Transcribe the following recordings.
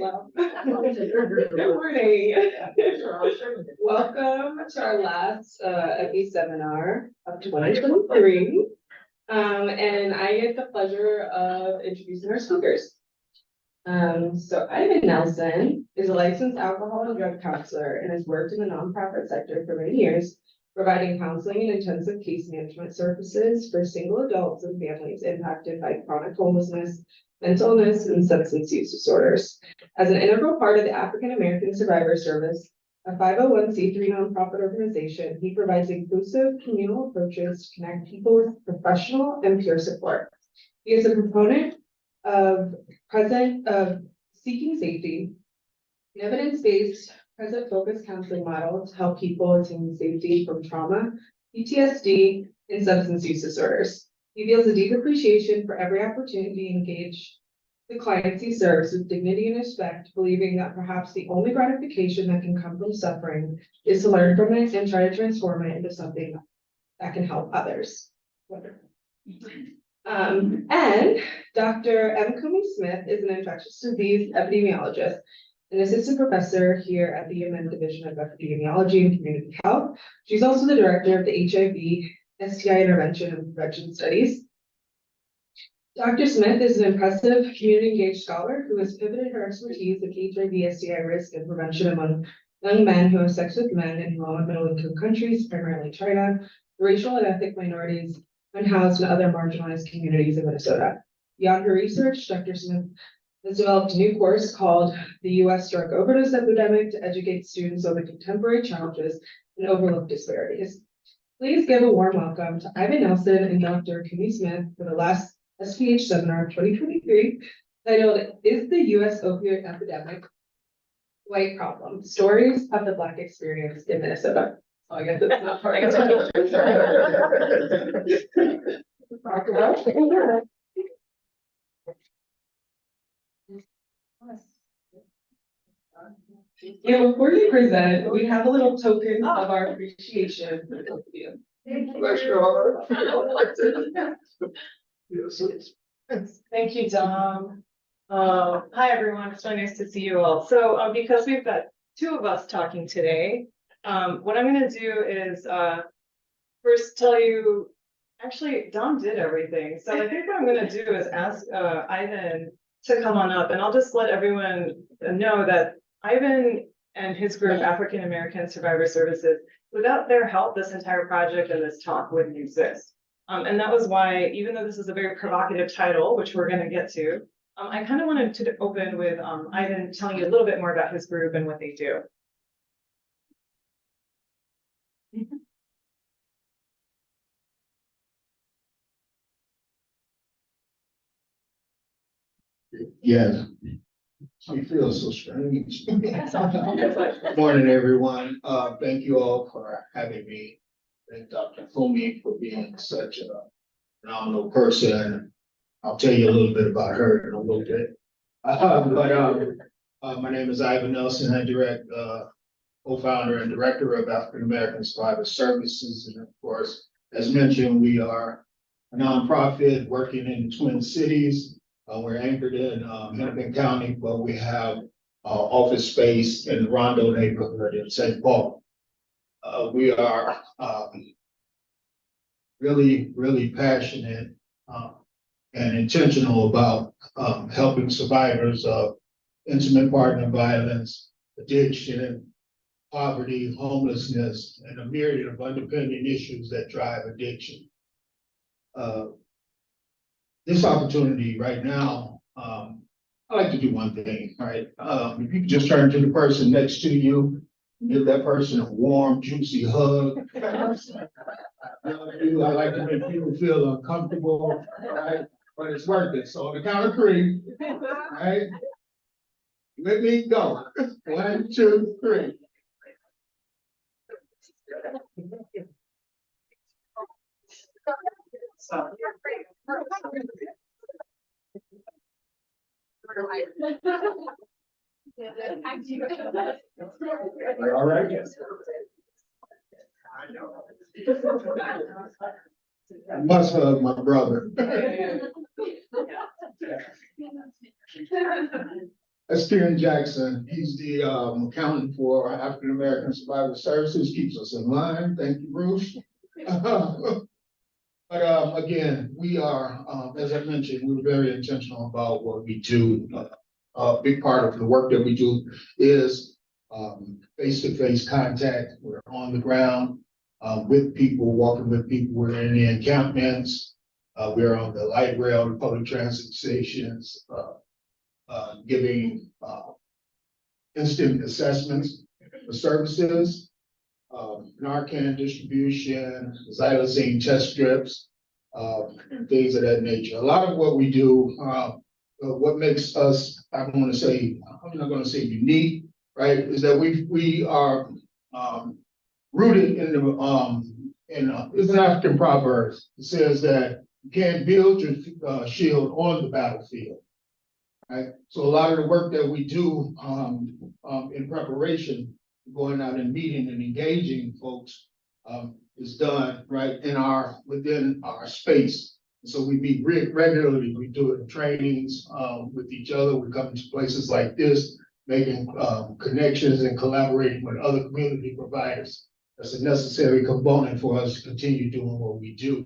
Well, good morning. Welcome to our last EPI seminar of 2023. And I get the pleasure of introducing our speakers. So Ivan Nelson is a licensed alcohol and drug counselor and has worked in the nonprofit sector for many years, providing counseling and intensive case management services for single adults and families impacted by chronic homelessness, mental illness, and substance use disorders. As an integral part of the African American Survivor Service, a 501c3 nonprofit organization, he provides inclusive communal approaches to connect people with professional and peer support. He is a proponent of seeking safety, an evidence-based, present-focused counseling model to help people attain safety from trauma, PTSD, and substance use disorders. He feels a deep appreciation for every opportunity to engage the clients he serves with dignity and respect, believing that perhaps the only gratification that can come from suffering is to learn from it and try to transform it into something that can help others. Wonderful. And Dr. M. Kumi Smith is an infectious disease epidemiologist, an assistant professor here at the UMN Division of Epidemiology and Community Health. She's also the director of the HIV, STI Intervention and Prevention Studies. Dr. Smith is an impressive community engaged scholar who has pivoted her expertise of HIV, STI risk and prevention among young men who have sex with men in low and middle income countries, primarily China, racial and ethnic minorities, unhoused and other marginalized communities in Minnesota. Beyond her research, Dr. Smith has developed a new course called the U.S. Drug Overdose Epidemic to educate students on the contemporary challenges and overlooked disparities. Please give a warm welcome to Ivan Nelson and Dr. Kumi Smith for the last SPH seminar of 2023, titled "Is the U.S. Opioid Epidemic White Problem? Stories of the Black Experience in Minnesota." Oh, I guess it's not part of it. Yeah, before you present, we have a little token of our appreciation for both of you. Thank you, Dom. Hi, everyone. It's so nice to see you all. So because we've got two of us talking today, what I'm going to do is first tell you, actually, Dom did everything. So I think what I'm going to do is ask Ivan to come on up, and I'll just let everyone know that Ivan and his group, African American Survivor Services, without their help, this entire project and this talk wouldn't exist. And that was why, even though this is a very provocative title, which we're going to get to, I kind of wanted to open with Ivan telling you a little bit more about his group and what they do. Yes. I feel so strange. Good morning, everyone. Thank you all for having me. Thank Dr. Kumi for being such a phenomenal person. I'll tell you a little bit about her in a little bit. My name is Ivan Nelson. I direct, co-founder and director of African American Survivor Services. And of course, as mentioned, we are a nonprofit working in the Twin Cities. We're anchored in Hennepin County, but we have office space in the Rondo neighborhood in St. Paul. We are really passionate and intentional about helping survivors of intimate partner violence, addiction, poverty, homelessness, and a myriad of underpinning issues that drive addiction. This opportunity right now, I like to do one thing, right? If you could just turn to the person next to you, give that person a warm, juicy hug. I like to make people feel uncomfortable, right? But it's worth it. So on the count of three, right? Let me go. 1, 2, 3. All right. I must hug my brother. That's Kieran Jackson. He's the accountant for African American Survivor Services, keeps us in line. Thank you, Bruce. But again, we are, as I mentioned, we're very intentional about what we do. A big part of the work that we do is face-to-face contact. We're on the ground with people, walking with people. We're in the encampments. We're on the light rail, the public transit stations, giving instant assessments for services. Narcan distribution, xylazine test strips, things of that nature. A lot of what we do, what makes us, I'm not going to say unique, right, is that we are rooted in it's an African proverb. It says that you can't build your shield on the battlefield. Right? So a lot of the work that we do in preparation, going out and meeting and engaging folks, is done right within our space. So we meet regularly. We do it in trainings with each other. We come to places like this, making connections and collaborating with other community providers. That's a necessary component for us to continue doing what we do.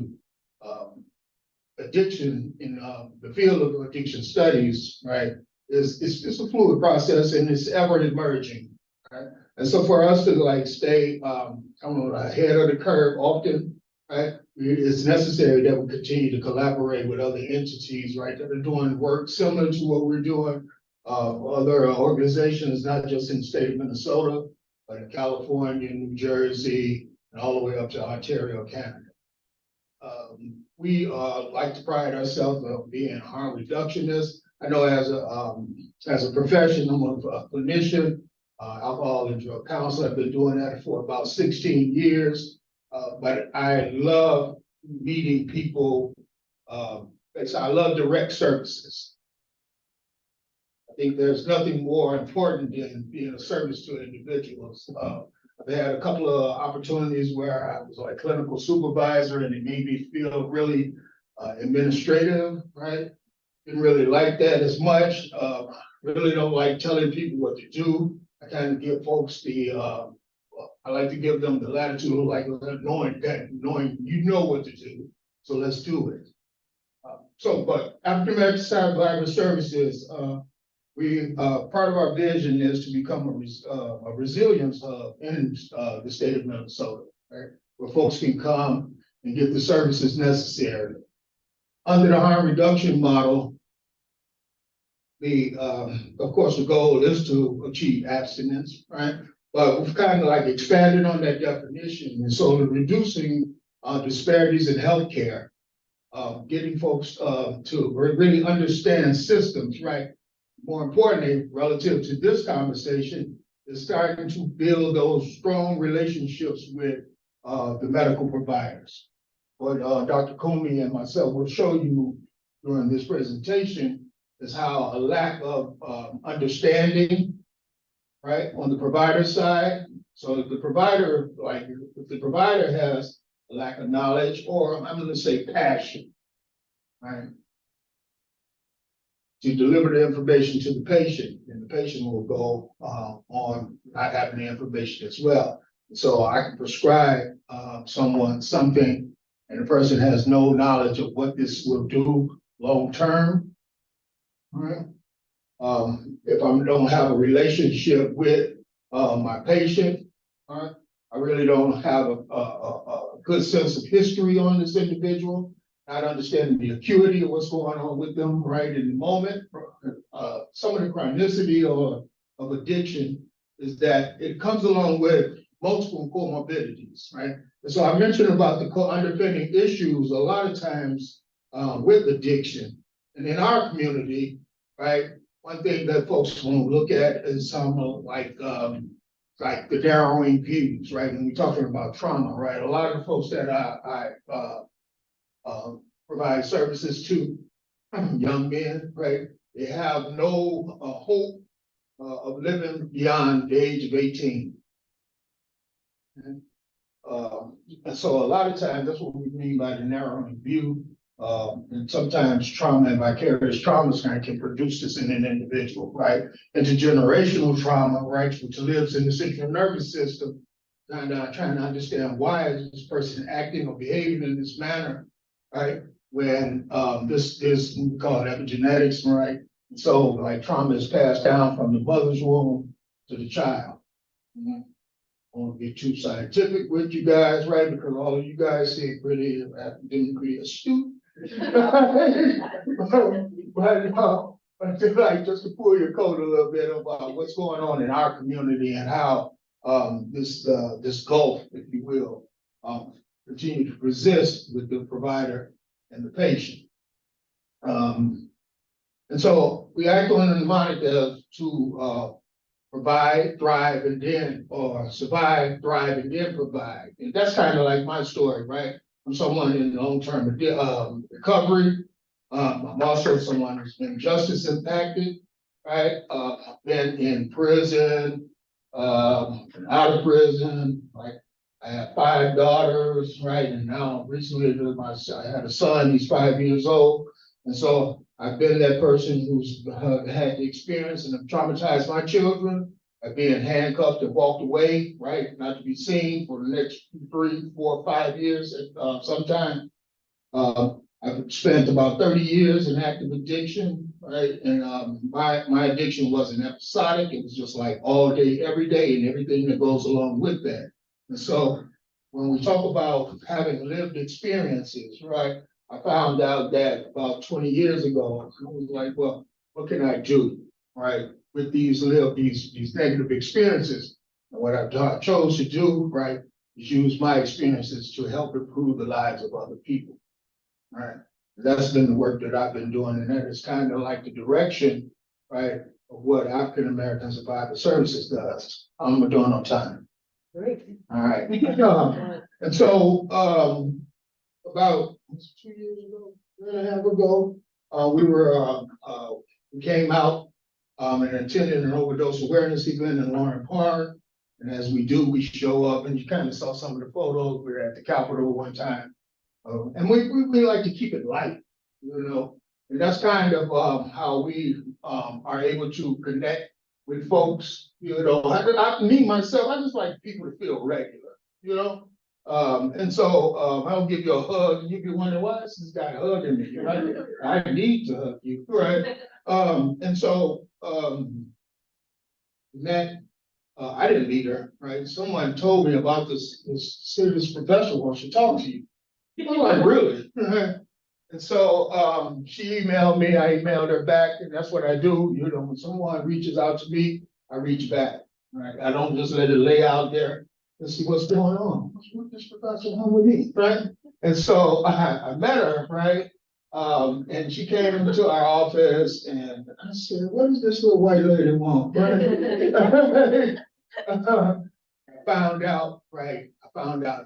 Addiction in the field of addiction studies, right, it's a fluid process and it's ever emerging, right? And so for us to stay, ahead of the curve often, right, it's necessary that we continue to collaborate with other entities, right, that are doing work similar to what we're doing. Other organizations, not just in the state of Minnesota, but in California, New Jersey, and all the way up to Ontario, Canada. We like to pride ourselves on being harm reductionists. I know as a profession, I'm a clinician, alcohol and drug counselor. I've been doing that for about 16 years. But I love meeting people. I love direct services. I think there's nothing more important than being of service to individuals. I've had a couple of opportunities where I was like clinical supervisor and it made me feel really administrative, right? Didn't really like that as much. Really don't like telling people what to do. I kind of give folks I like to give them the latitude of knowing you know what to do. So let's do it. But African American Survivor Services, part of our vision is to become a resilience hub in the state of Minnesota, right? Where folks can come and get the services necessary. Under the harm reduction model, of course, the goal is to achieve abstinence, right? But we've kind of expanded on that definition. And so reducing disparities in healthcare, getting folks to really understand systems, right? More importantly, relative to this conversation, is starting to build those strong relationships with the medical providers. What Dr. Comey and myself will show you during this presentation is how a lack of understanding, right, on the provider side. So if the provider, has a lack of knowledge, or I'm going to say passion, right, to deliver the information to the patient, and the patient will go on not having the information as well. So I can prescribe someone something, and the person has no knowledge of what this will do long term. Right? If I don't have a relationship with my patient, right, I really don't have a good sense of history on this individual, not understanding the acuity of what's going on with them right in the moment. Some of the chronicity of addiction is that it comes along with multiple comorbidities, right? And so I mentioned about the underpinning issues a lot of times with addiction. And in our community, right, one thing that folks won't look at is some like the narrowing views, right? When we're talking about trauma, right? A lot of the folks that I provide services to, young men, right? They have no hope of living beyond the age of 18. And so a lot of times, that's what we mean by the narrowing view. And sometimes trauma and vicarious traumas can produce this in an individual, right? Intergenerational trauma, right, which lives in the central nervous system, and trying to understand why is this person acting or behaving in this manner, right? When this is we call it epigenetics, right? So like trauma is passed down from the mother's womb to the child. I won't get too scientific with you guys, right? Because all of you guys seem pretty academically astute. But like just to pull your coat a little bit about what's going on in our community and how this gulf, if you will, continue to persist with the provider and the patient. And so we act on the mnemonic to provide, thrive, and then, or survive, thrive, and then provide. And that's kind of like my story, right? I'm someone in long-term recovery. I'm also someone who's been justice impacted, right? I've been in prison, out of prison, like I have 5 daughters, right? And now recently I had a son, he's 5 years old. And so I've been that person who's had the experience and have traumatized my children by being handcuffed and walked away, right? Not to be seen for the next 3, 4, 5 years at some time. I've spent about 30 years in active addiction, right? And my addiction wasn't episodic. It was just like all day, every day, and everything that goes along with that. And so when we talk about having lived experiences, right? I found out that about 20 years ago, I was like, well, what can I do, right? With these negative experiences. And what I chose to do, right, is use my experiences to help improve the lives of other people. Right. That's been the work that I've been doing, and that is kind of like the direction, right, of what African American Survivor Services does. I'm doing on time. Great. All right. And so about 2 years ago, year and a half ago, we came out and attended an overdose awareness event in Lawrence Park. And as we do, we show up, and you kind of saw some of the photos. We were at the Capitol one time. And we like to keep it light, you know, and that's kind of how we are able to connect with folks, you know. Me, myself, I just like people to feel regular, you know. And so I'll give you a hug, and you'll be wondering, why is this guy hugging me, right? I need to hug you, right? And so that I didn't meet her, right? Someone told me about this serious professional wants to talk to you. I'm like, really? And so she emailed me, I emailed her back, and that's what I do. You know, when someone reaches out to me, I reach back, right? I don't just let it lay out there. Let's see what's going on. What's with this professor home with me, right? And so I met her, right? And she came into our office, and I said, what does this little white lady want, right? I found out,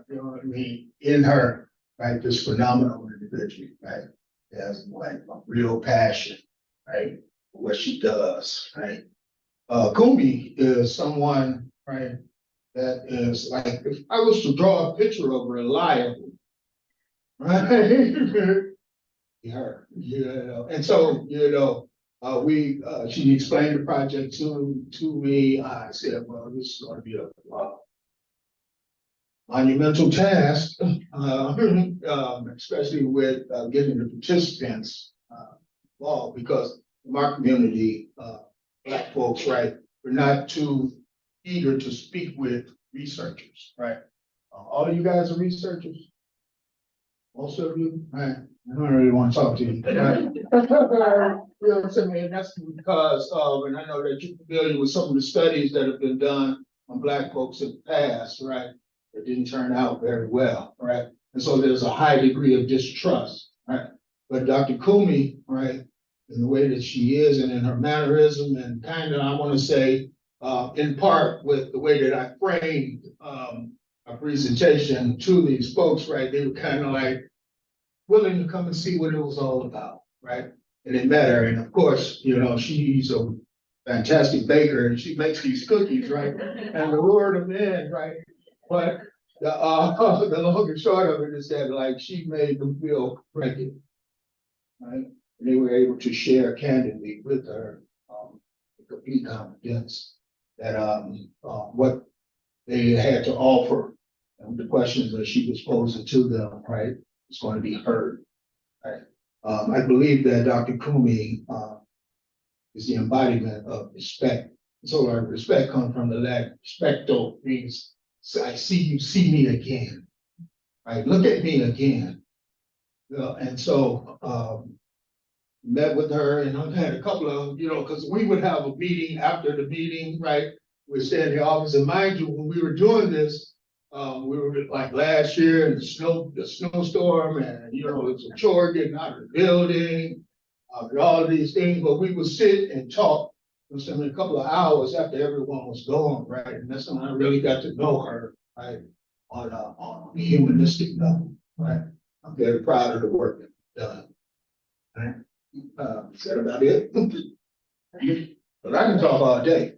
you know what I mean, in her, right, this phenomenal individual, right, has like a real passion, right, for what she does, right. Kumi is someone, right, that is like, if I was to draw a picture of reliable, right, her, you know, and so, you know, she explained the project to me. I said, well, this is going to be a monumental task, especially with getting the participants involved, because in our community, Black folks, right, we're not too eager to speak with researchers, right? All of you guys are researchers? Most of you, right? I don't really want to talk to you. Right? You know what I'm saying? And that's because and I know that you're familiar with some of the studies that have been done on Black folks in the past, right? It didn't turn out very well, right? And so there's a high degree of distrust, right? But Dr. Kumi, right, in the way that she is and in her mannerism, and kind of, I want to say, in part with the way that I framed a presentation to these folks, right? They were kind of like willing to come and see what it was all about, right? And they met her, and of course, you know, she's a fantastic baker, and she makes these cookies, right? And the lured them in, right? But the long and short of it is that, like, she made them feel regular, right? And they were able to share candidly with her, with complete confidence that, what they had to offer and the questions that she was posing to them, right, was going to be heard, right? I believe that Dr. Kumi, is the embodiment of respect. So our respect comes from the Latin respecto means, so I see you, see me again, right? Look at me again. And so, met with her and I've had a couple of, because we would have a meeting after the meeting, right? We'd stay in the office, and mind you, when we were doing this, we were like last year in the snowstorm, and it was a chore getting out of the building, and all of these things, but we would sit and talk for a couple of hours after everyone was gone, right? And that's when I really got to know her, right? On a humanistic level, right? I'm very proud of the work that we've done. Right? Is that about it? But I can talk all day.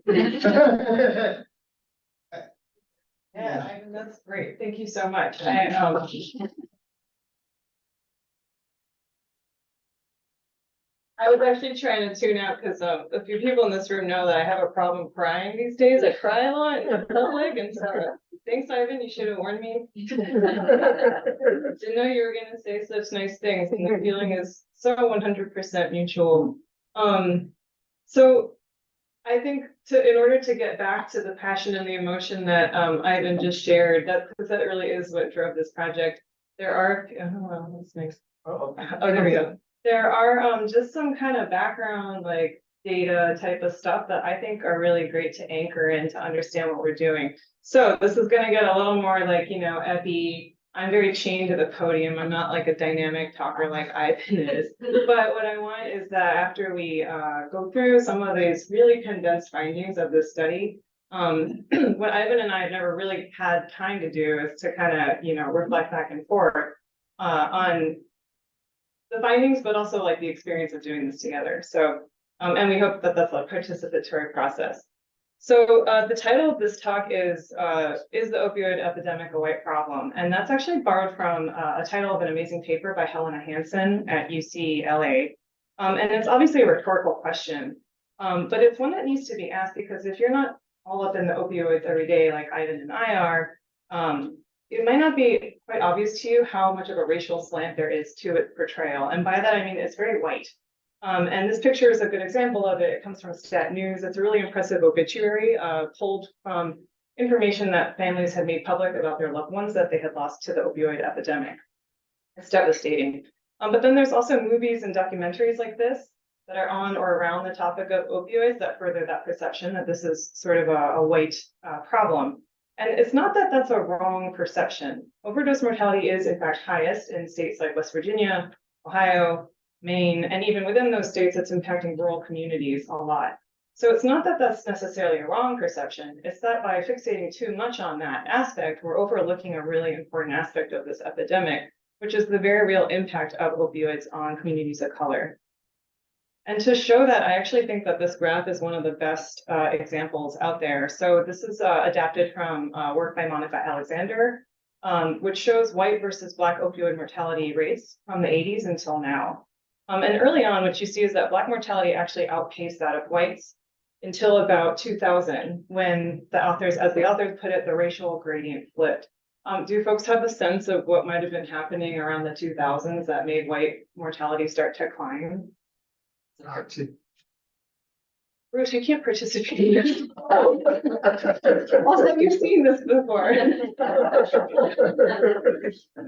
Yeah, that's great. Thank you so much. I was actually trying to tune out because a few people in this room know that I have a problem crying these days. I cry a lot in public, and so thanks, Ivan. You should have warned me. Didn't know you were going to say such nice things, and the feeling is so 100% mutual. So I think in order to get back to the passion and the emotion that Ivan just shared, because that really is what drove this project. There are, oh, that's nice. Oh, there we go. There are just some kind of background, like data type of stuff that I think are really great to anchor in to understand what we're doing. So this is going to get a little more like, epi. I'm very chained to the podium. I'm not like a dynamic talker like Ivan is. But what I want is that after we go through some of these really condensed findings of this study, what Ivan and I have never really had time to do is to kind of, reflect back and forth on the findings, but also like the experience of doing this together. So, and we hope that that's a participatory process. So the title of this talk is the opioid epidemic a white problem? And that's actually borrowed from a title of an amazing paper by Helena Hansen at UCLA. And it's obviously a rhetorical question, but it's one that needs to be asked because if you're not all up in the opioids every day like Ivan and I are, it might not be quite obvious to you how much of a racial slant there is to its portrayal. And by that, I mean, it's very white. And this picture is a good example of it. It comes from Stat News. It's a really impressive obituary pulled from information that families had made public about their loved ones that they had lost to the opioid epidemic. It's devastating. But then there's also movies and documentaries like this that are on or around the topic of opioids that further that perception that this is sort of a white problem. And it's not that that's a wrong perception. Overdose mortality is in fact highest in states like West Virginia, Ohio, Maine, and even within those states, it's impacting rural communities a lot. So it's not that that's necessarily a wrong perception. It's that by fixating too much on that aspect, we're overlooking a really important aspect of this epidemic, which is the very real impact of opioids on communities of color. And to show that, I actually think that this graph is one of the best examples out there. So this is adapted from work by Monica Alexander, which shows white versus Black opioid mortality rates from the 80s until now. And early on, what you see is that Black mortality actually outpaced that of whites until about 2000, when the authors, as the authors put it, the racial gradient flipped. Do folks have a sense of what might have been happening around the 2000s that made white mortality start to climb? Bruce, you can't participate. Also, you've seen this before.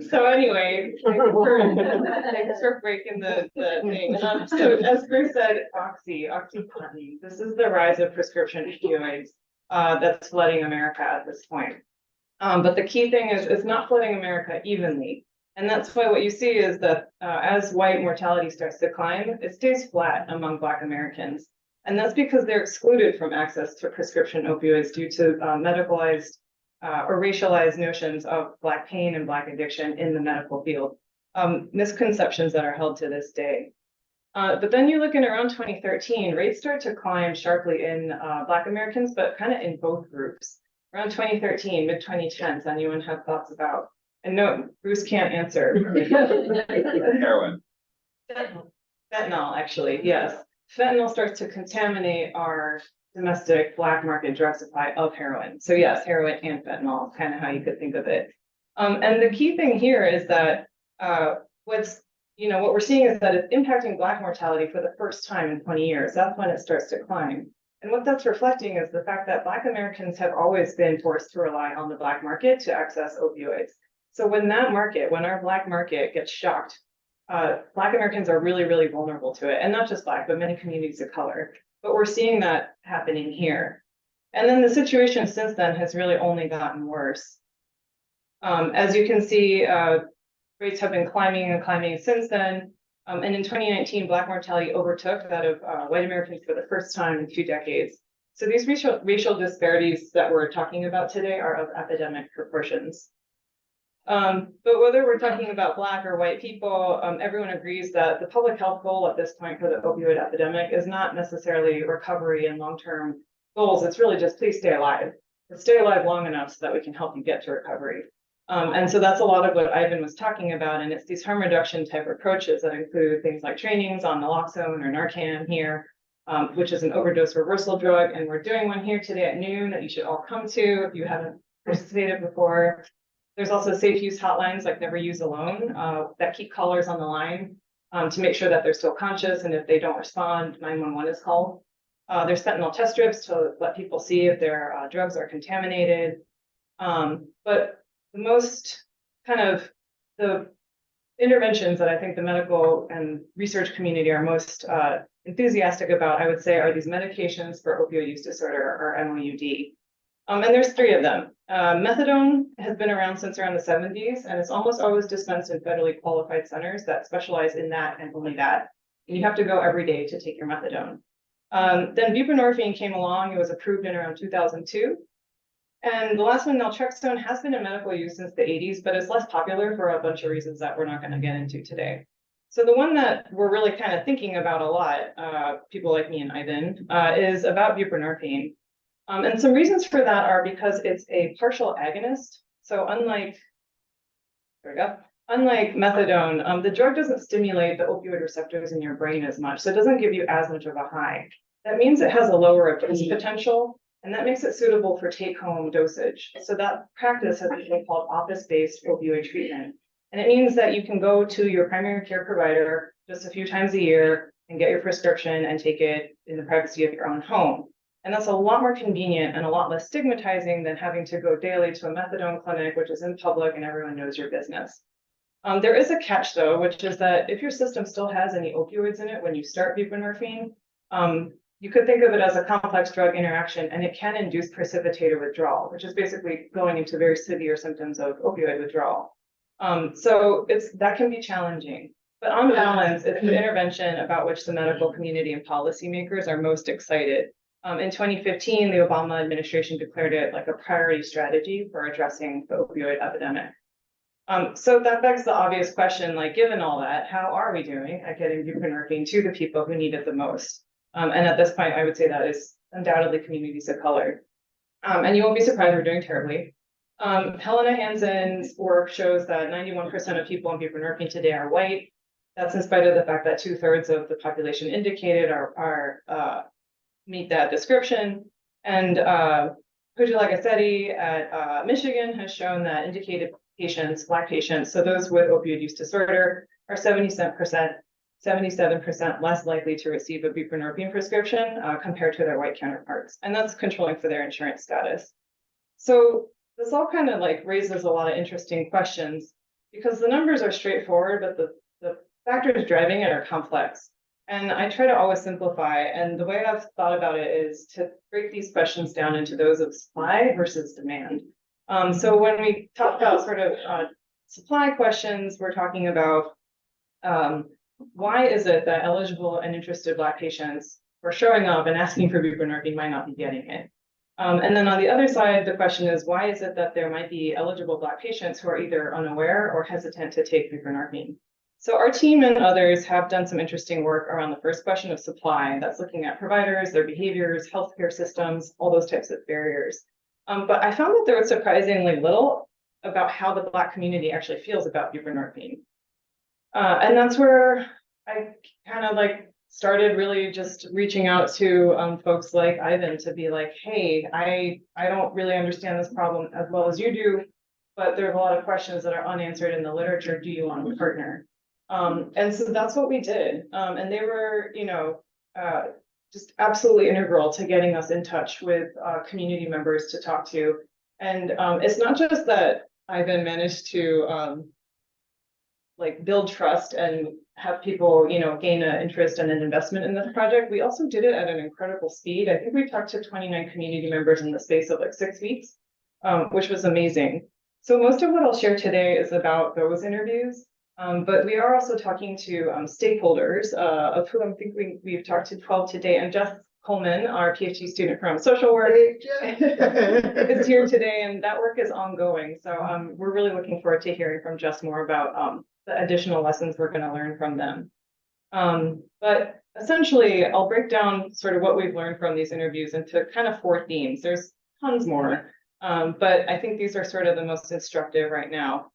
So anyway, thanks for breaking the thing. So as Bruce said, Oxycontin. This is the rise of prescription opioids that's flooding America at this point. But the key thing is it's not flooding America evenly. And that's why what you see is that as white mortality starts to climb, it stays flat among Black Americans. And that's because they're excluded from access to prescription opioids due to medicalized or racialized notions of Black pain and Black addiction in the medical field, misconceptions that are held to this day. But then you look in around 2013, rates start to climb sharply in Black Americans, but kind of in both groups. Around 2013, mid-2010s, anyone have thoughts about? And no, Bruce can't answer. Heroin. Fentanyl, actually, yes. Fentanyl starts to contaminate our domestic black market drug supply of heroin. So yes, heroin and fentanyl, kind of how you could think of it. And the key thing here is that what we're seeing is that it's impacting black mortality for the first time in 20 years. That's when it starts to climb. And what that's reflecting is the fact that Black Americans have always been forced to rely on the black market to access opioids. So when our black market gets shocked, Black Americans are really, really vulnerable to it. And not just Black, but many communities of color. But we're seeing that happening here. And then the situation since then has really only gotten worse. As you can see, rates have been climbing and climbing since then. And in 2019, Black mortality overtook that of white Americans for the first time in 2 decades. So these racial disparities that we're talking about today are of epidemic proportions. But whether we're talking about Black or white people, everyone agrees that the public health goal at this point for the opioid epidemic is not necessarily recovery and long-term goals. It's really just please stay alive. Stay alive long enough so that we can help you get to recovery. And so that's a lot of what Ivan was talking about, and it's these harm reduction type approaches that include things like trainings on naloxone or Narcan here, which is an overdose reversal drug, and we're doing one here today at noon that you should all come to if you haven't participated before. There's also safe use hotlines like Never Use Alone that keep callers on the line to make sure that they're still conscious, and if they don't respond, 911 is called. There's fentanyl test strips to let people see if their drugs are contaminated. But the most kind of the interventions that I think the medical and research community are most enthusiastic about, I would say, are these medications for opioid use disorder, or MOUD. And there's 3 of them. Methadone has been around since around the 70s, and it's almost always dispensed in federally qualified centers that specialize in that and only that. And you have to go every day to take your methadone. Then buprenorphine came along. It was approved in around 2002. And the last one, naltrexone, has been in medical use since the 80s, but it's less popular for a bunch of reasons that we're not going to get into today. So the one that we're really kind of thinking about a lot, people like me and Ivan, is about buprenorphine. And some reasons for that are because it's a partial agonist. So unlike methadone, the drug doesn't stimulate the opioid receptors in your brain as much. So it doesn't give you as much of a high. That means it has a lower abuse potential, and that makes it suitable for take-home dosage. So that practice has been called office-based opioid treatment. And it means that you can go to your primary care provider just a few times a year and get your prescription and take it in the privacy of your own home. And that's a lot more convenient and a lot less stigmatizing than having to go daily to a methadone clinic, which is in public and everyone knows your business. There is a catch though, which is that if your system still has any opioids in it when you start buprenorphine, you could think of it as a complex drug interaction, and it can induce precipitated withdrawal, which is basically going into very severe symptoms of opioid withdrawal. So that can be challenging, but on balance, it's the intervention about which the medical community and policymakers are most excited. In 2015, the Obama administration declared it like a priority strategy for addressing the opioid epidemic. So that begs the obvious question, like, given all that, how are we doing at getting buprenorphine to the people who need it the most? And at this point, I would say that is undoubtedly communities of color. And you won't be surprised we're doing terribly. Helena Hansen's work shows that 91% of people on buprenorphine today are white. That's in spite of the fact that 2/3 of the population indicated meet that description. And Pooja Lagasetti at Michigan has shown that indicated patients, Black patients, so those with opioid use disorder, are 77% less likely to receive a buprenorphine prescription compared to their white counterparts. And that's controlling for their insurance status. So this all kind of like raises a lot of interesting questions because the numbers are straightforward, but the factors driving it are complex. And I try to always simplify. And the way I've thought about it is to break these questions down into those of supply versus demand. So when we talk about sort of supply questions, we're talking about why is it that eligible and interested Black patients who are showing up and asking for buprenorphine might not be getting it? And then on the other side, the question is, why is it that there might be eligible Black patients who are either unaware or hesitant to take buprenorphine? So our team and others have done some interesting work around the first question of supply. That's looking at providers, their behaviors, healthcare systems, all those types of barriers. But I found that there was surprisingly little about how the Black community actually feels about buprenorphine. And that's where I kind of like started really just reaching out to folks like Ivan to be like, hey, I don't really understand this problem as well as you do, but there's a lot of questions that are unanswered in the literature. Do you want to partner? And so that's what we did. And they were, just absolutely integral to getting us in touch with community members to talk to. And it's not just that Ivan managed to like build trust and have people, gain an interest and an investment in this project. We also did it at an incredible speed. I think we talked to 29 community members in the space of like 6 weeks, which was amazing. So most of what I'll share today is about those interviews. But we are also talking to stakeholders, of who I think we've talked to 12 today, and Jess Coleman, our PhD student from social work, is here today, and that work is ongoing. So we're really looking forward to hearing from Jess more about the additional lessons we're going to learn from them. But essentially, I'll break down sort of what we've learned from these interviews into kind of 4 themes. There's tons more, but I think these are sort of the most instructive right now.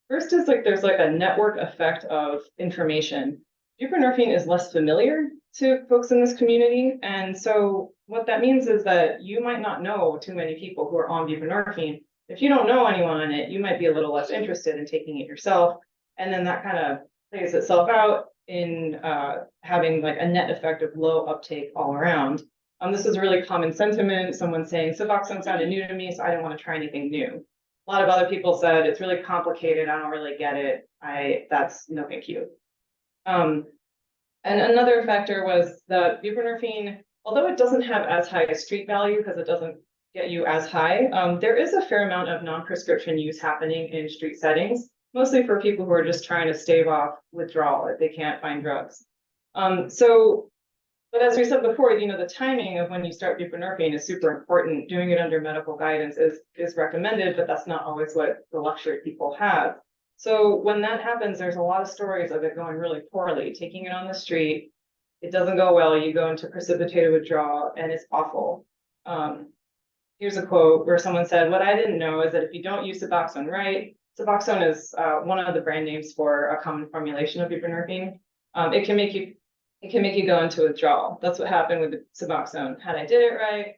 First is like there's like a network effect of information. Buprenorphine is less familiar to folks in this community. And so what that means is that you might not know too many people who are on buprenorphine. If you don't know anyone on it, you might be a little less interested in taking it yourself. And then that kind of plays itself out in having like a net effect of low uptake all around. This is a really common sentiment. Someone saying Suboxone sounded new to me, so I didn't want to try anything new. A lot of other people said it's really complicated. I don't really get it. That's no thank you. And another factor was that buprenorphine, although it doesn't have as high a street value because it doesn't get you as high, there is a fair amount of non-prescription use happening in street settings, mostly for people who are just trying to stave off withdrawal if they can't find drugs. But as we said before, the timing of when you start buprenorphine is super important. Doing it under medical guidance is recommended, but that's not always what the luxury people have. So when that happens, there's a lot of stories of it going really poorly. Taking it on the street, it doesn't go well. You go into precipitated withdrawal, and it's awful. Here's a quote where someone said, "What I didn't know is that if you don't use Suboxone right," Suboxone is one of the brand names for a common formulation of buprenorphine. It can make you go into withdrawal. That's what happened with Suboxone. Had I did it right,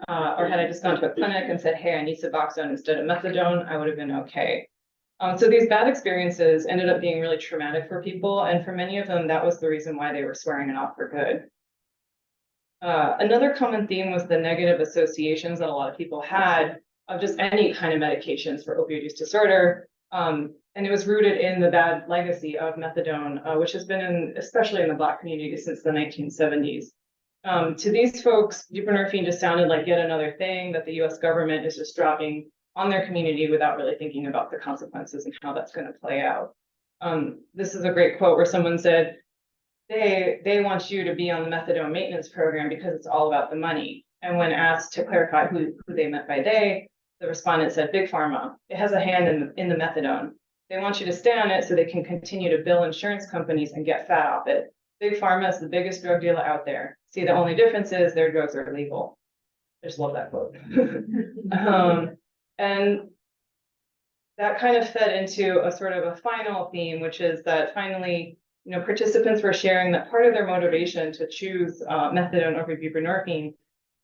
or had I just gone to a clinic and said, "Hey, I need Suboxone instead of methadone," I would have been okay. So these bad experiences ended up being really traumatic for people, and for many of them, that was the reason why they were swearing it off for good. Another common theme was the negative associations that a lot of people had of just any kind of medications for opioid use disorder. And it was rooted in the bad legacy of methadone, which has been especially in the Black community since the 1970s. To these folks, buprenorphine just sounded like yet another thing that the US government is just dropping on their community without really thinking about the consequences and how that's going to play out. This is a great quote where someone said, they want you to be on the methadone maintenance program because it's all about the money. And when asked to clarify who they meant by they, the respondent said, Big Pharma. It has a hand in the methadone. They want you to stay on it so they can continue to bill insurance companies and get fat off it. Big Pharma is the biggest drug dealer out there. See, the only difference is their drugs are illegal. I just love that quote. And that kind of fed into a sort of a final theme, which is that finally, participants were sharing that part of their motivation to choose methadone over buprenorphine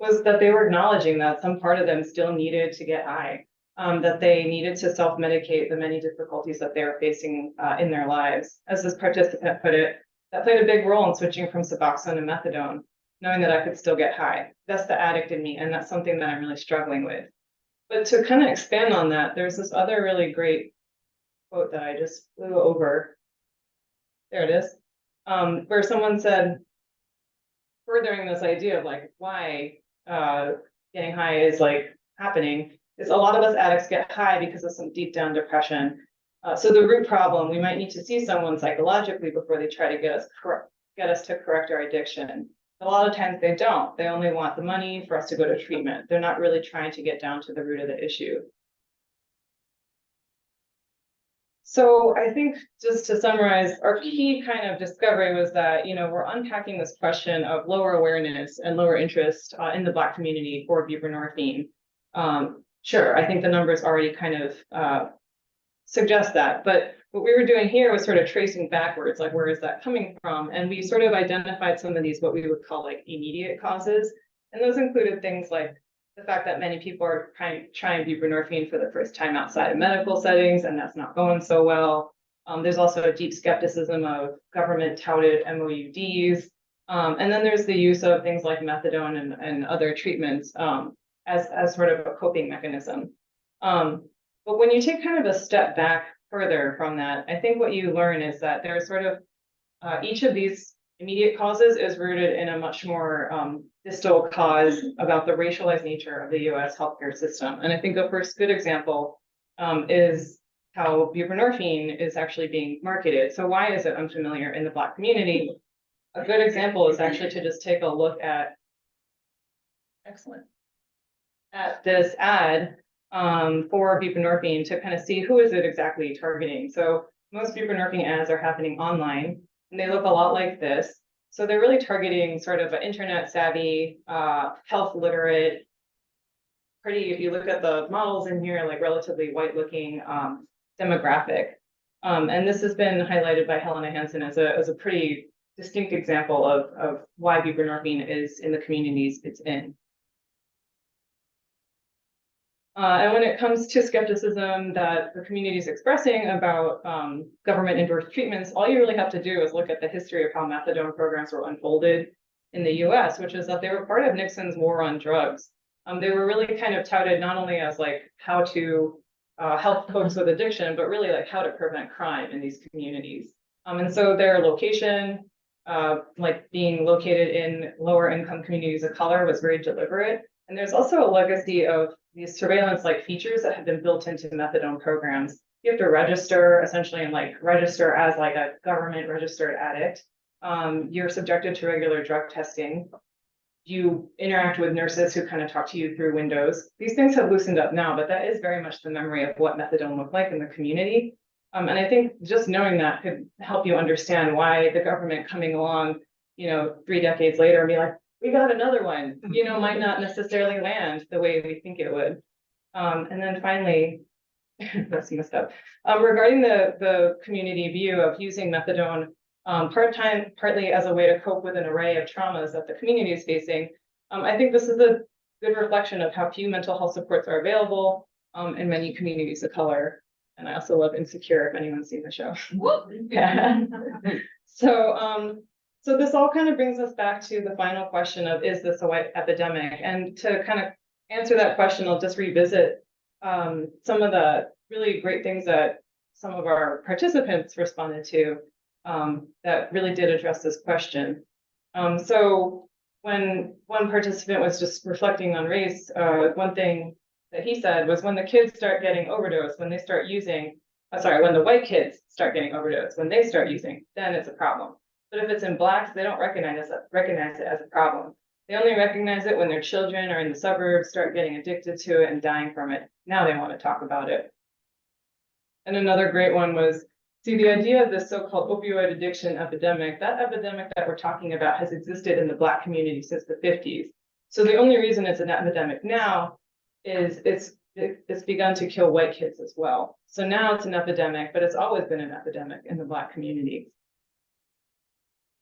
was that they were acknowledging that some part of them still needed to get high, that they needed to self-medicate the many difficulties that they were facing in their lives. As this participant put it, that played a big role in switching from Suboxone to methadone, knowing that I could still get high. That's the addict in me, and that's something that I'm really struggling with. But to kind of expand on that, there's this other really great quote that I just flew over. There it is, where someone said, furthering this idea of like why getting high is like happening, is a lot of us addicts get high because of some deep down depression. So the root problem, we might need to see someone psychologically before they try to get us to correct our addiction. But a lot of times they don't. They only want the money for us to go to treatment. They're not really trying to get down to the root of the issue. So I think just to summarize, our key kind of discovery was that, we're unpacking this question of lower awareness and lower interest in the Black community for buprenorphine. Sure, I think the numbers already kind of suggest that, but what we were doing here was sort of tracing backwards, like where is that coming from? And we sort of identified some of these, what we would call like immediate causes. And those included things like the fact that many people are trying buprenorphine for the first time outside of medical settings, and that's not going so well. There's also a deep skepticism of government touted MOUDs. And then there's the use of things like methadone and other treatments as sort of a coping mechanism. But when you take kind of a step back further from that, I think what you learn is that there's sort of each of these immediate causes is rooted in a much more distal cause about the racialized nature of the US healthcare system. And I think the first good example is how buprenorphine is actually being marketed. So why is it unfamiliar in the Black community? A good example is actually to just take a look at, at this ad for buprenorphine to kind of see who is it exactly targeting. So most buprenorphine ads are happening online, and they look a lot like this. So they're really targeting sort of an internet savvy, health literate, pretty, if you look at the models in here, like relatively white looking demographic. And this has been highlighted by Helena Hansen as a pretty distinct example of why buprenorphine is in the communities it's in. And when it comes to skepticism that the community is expressing about government endorsed treatments, all you really have to do is look at the history of how methadone programs were unfolded in the US, which is that they were part of Nixon's war on drugs. They were really kind of touted not only as like how to help folks with addiction, but really like how to prevent crime in these communities. And so their location, like being located in lower income communities of color, was very deliberate. And there's also a legacy of these surveillance-like features that have been built into methadone programs. You have to register essentially and like register as like a government registered addict. You're subjected to regular drug testing. You interact with nurses who kind of talk to you through windows. These things have loosened up now, but that is very much the memory of what methadone looked like in the community. And I think just knowing that could help you understand why the government coming along, 3 decades later and be like, we got another one, might not necessarily land the way we think it would. And then finally, that's messed up. Regarding the community view of using methadone partly as a way to cope with an array of traumas that the community is facing, I think this is a good reflection of how few mental health supports are available in many communities of color. And I also love Insecure, if anyone's seen the show. Yeah. So this all kind of brings us back to the final question of, is this a white epidemic? And to kind of answer that question, I'll just revisit some of the really great things that some of our participants responded to that really did address this question. So when one participant was just reflecting on race, one thing that he said was, when the kids start getting overdosed, when they start using, when the white kids start getting overdosed, when they start using, then it's a problem. But if it's in Blacks, they don't recognize it as a problem. They only recognize it when their children are in the suburbs, start getting addicted to it and dying from it. Now they want to talk about it. And another great one was, see, the idea of this so-called opioid addiction epidemic, that epidemic that we're talking about has existed in the Black community since the 50s. So the only reason it's an epidemic now is it's begun to kill white kids as well. So now it's an epidemic, but it's always been an epidemic in the Black community.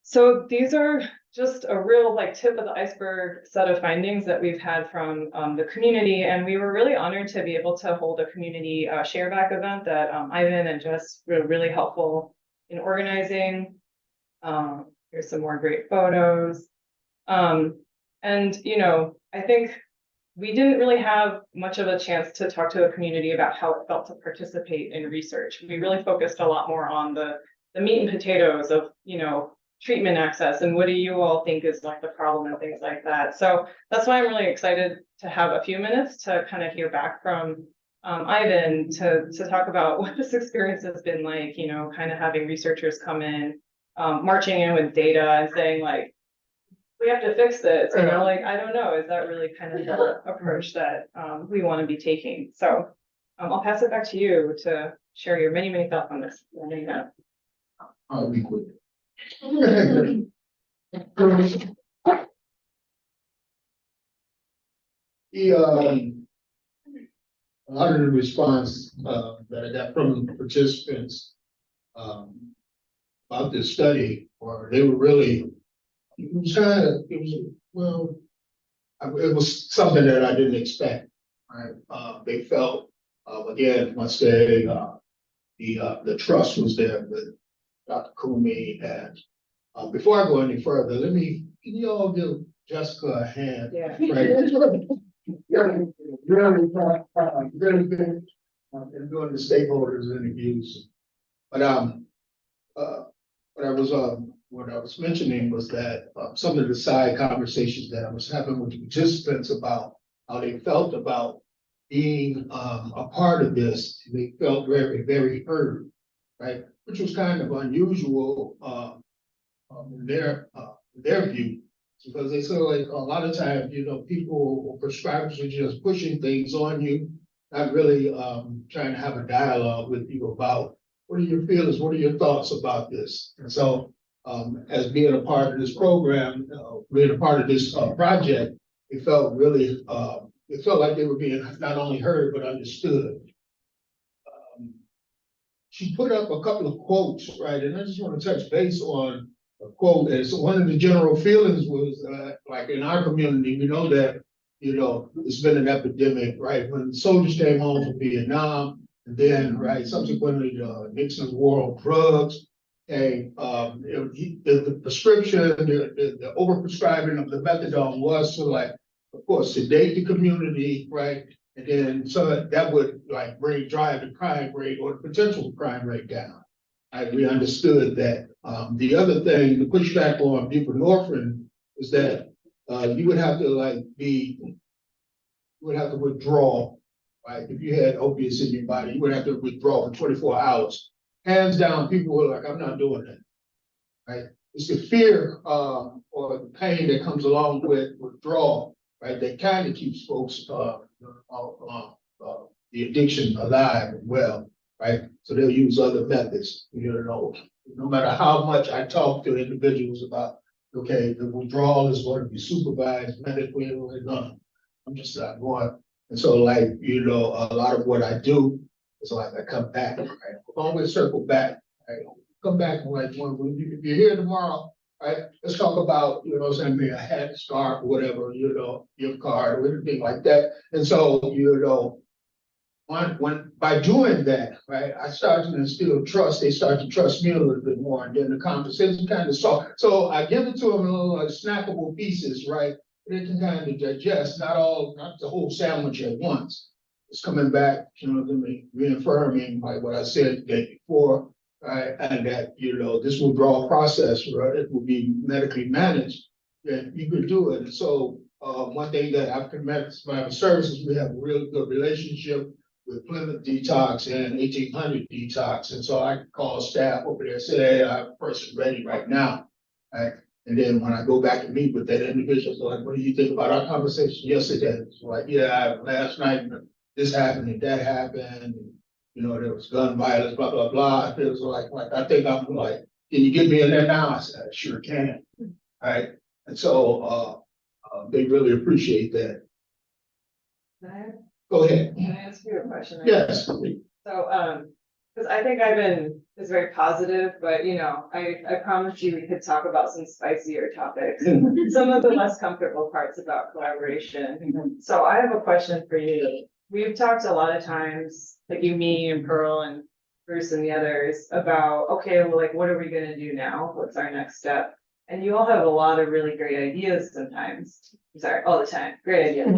So these are just a real tip of the iceberg set of findings that we've had from the community. And we were really honored to be able to hold a community share back event that Ivan and Jess were really helpful in organizing. Here's some more great photos. And, I think we didn't really have much of a chance to talk to the community about how it felt to participate in research. We really focused a lot more on the meat and potatoes of, treatment access and what do you all think is the problem and things like that. So that's why I'm really excited to have a few minutes to kind of hear back from Ivan to talk about what this experience has been like, kind of having researchers come in, marching in with data and saying we have to fix this, I don't know, is that really kind of the approach that we want to be taking? So I'll pass it back to you to share your many, many thoughts on this. I know you have. I'll be quick. A lot of the response that I got from participants about this study, or they were really, it was kind of, it was, well, it was something that I didn't expect, right? They felt, again, once they, the trust was there with Dr. Kumi, and before I go any further, can you all give Jessica a hand? Yeah. Right. Really good, in doing the stakeholders interviews. But, what I was mentioning was that, some of the side conversations that I was having with the participants about how they felt about being, a part of this, they felt very, very heard, right? Which was kind of unusual, in their view. Because they feel like a lot of times, people or prescribers are just pushing things on you, not really, trying to have a dialogue with you about what are your feelings, what are your thoughts about this? And so, as being a part of this program, being a part of this, project, it felt really, it felt like they were being not only heard, but understood. She put up a couple of quotes, right? And I just want to touch base on a quote. As one of the general feelings was, like in our community, we know that, it's been an epidemic, right? When soldiers came home from Vietnam, and then, right, subsequently, Nixon's war on drugs, the prescription, the overprescribing of the methadone was to, like, of course, sedate the community, right? And then so that would like drive the crime rate or the potential crime rate down. We understood that. The other thing, the pushback on buprenorphine is that you would have to withdraw, right? If you had opiates in your body, you would have to withdraw for 24 hours. Hands down, people were like, I'm not doing that, right? It's the fear or the pain that comes along with withdrawal, right? That kind of keeps folks the addiction alive and well, right? So they'll use other methods, no matter how much I talk to individuals about, okay, the withdrawal is going to be supervised medically, I'm just not going. And so like, a lot of what I do is like, I come back, right? Always circle back, right? Come back and like, if you're here tomorrow, right, let's talk about, maybe a hat, scarf, whatever, gift card or anything like that. And so, when by doing that, right, I started to instill trust. They start to trust me a little bit more, and then the conversation kind of soft. So I give it to them in little snackable pieces, right? They can kind of digest, not the whole sandwich at once. It's coming back, reaffirming like what I said the day before, right? And that this withdrawal process, right, it will be medically managed. That you could do it. And so one thing that I've commenced by services, we have a really good relationship with Plymouth Detox and 1800 Detox. And so I can call staff over there and say, hey, I have a person ready right now. Right? And then when I go back and meet with that individual, so like, what do you think about our conversation yesterday? So like, yeah, last night this happened and that happened. And, there was gun violence, blah, blah, blah. It was like I think I'm like, can you get me in there now? I said, I sure can. Right. And so they really appreciate that. Go ahead. Can I ask you a question? Yes. So, because I think it's very positive, but I promised you we could talk about some spicier topics and some of the less comfortable parts about collaboration. So I have a question for you. We've talked a lot of times, like you, me, and Pearl, and Bruce, and the others about, okay, well, like, what are we gonna do now? What's our next step? And you all have a lot of really great ideas sometimes. I'm sorry, all the time, great ideas.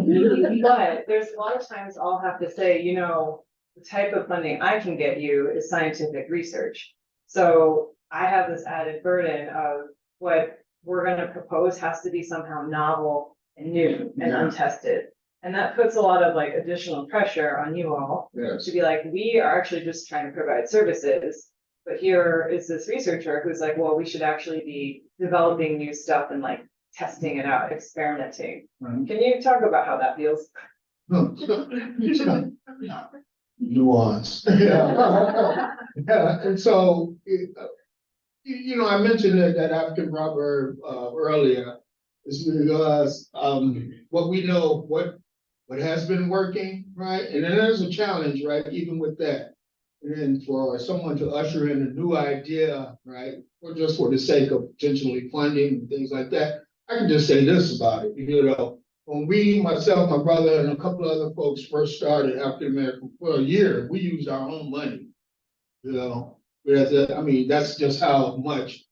But there's a lot of times I'll have to say, the type of funding I can get you is scientific research. So I have this added burden of what we're gonna propose has to be somehow novel and new and untested. And that puts a lot of like additional pressure on you all to be like, we are actually just trying to provide services. But here is this researcher who's like, well, we should actually be developing new stuff and like testing it out, experimenting. Can you talk about how that feels? Nuance. Yeah. And so, I mentioned that African rubber earlier is because what we know, what has been working, right? And then there's a challenge, right? Even with that. and then for someone to usher in a new idea, right, or just for the sake of potentially funding and things like that, I can just say this about it, you know, when we, myself, my brother, and a couple of other folks first started African American for a year, we used our own money, you know. I mean, that's just how much